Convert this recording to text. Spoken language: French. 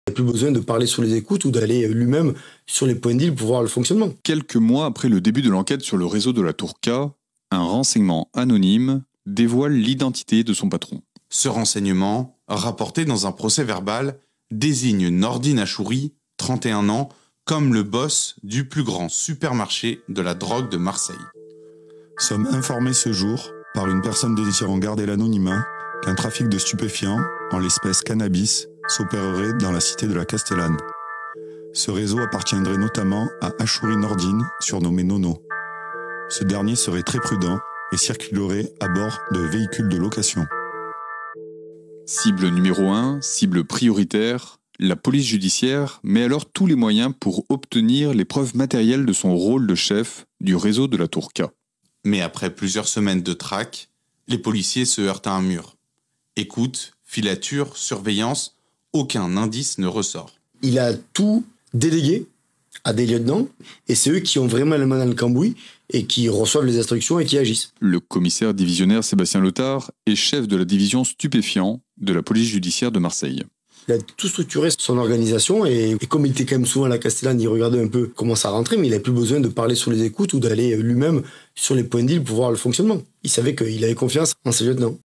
Il n'a plus besoin de parler sur les écoutes ou d'aller lui-même sur les points de deal pour voir le fonctionnement. Quelques mois après le début de l'enquête sur le réseau de la Tour K, un renseignement anonyme dévoile l'identité de son patron. Ce renseignement, rapporté dans un procès-verbal, désigne Nordine Achouri, 31 ans, comme le boss du plus grand supermarché de la drogue de Marseille. Sommes informés ce jour, par une personne désirant garder l'anonymat, qu'un trafic de stupéfiants, en l'espèce cannabis, s'opérerait dans la cité de la Castellane. Ce réseau appartiendrait notamment à Achouri Nordine, surnommé Nono. Ce dernier serait très prudent et circulerait à bord de véhicules de location. Cible numéro 1, cible prioritaire, la police judiciaire met alors tous les moyens pour obtenir les preuves matérielles de son rôle de chef du réseau de la Tour K. Mais après plusieurs semaines de traque, les policiers se heurtent à un mur. Écoute, filature, surveillance, aucun indice ne ressort. Il a tout délégué à des lieutenants et c'est eux qui ont vraiment la main dans le cambouis et qui reçoivent les instructions et qui agissent. Le commissaire divisionnaire Sébastien Letard est chef de la division stupéfiants de la police judiciaire de Marseille. Il a tout structuré son organisation et comme il était quand même souvent à la Castellane, il regardait un peu comment ça rentrait, mais il n'avait plus besoin de parler sur les écoutes ou d'aller lui-même sur les points de deal pour voir le fonctionnement. Il savait qu'il avait confiance en ses lieutenants.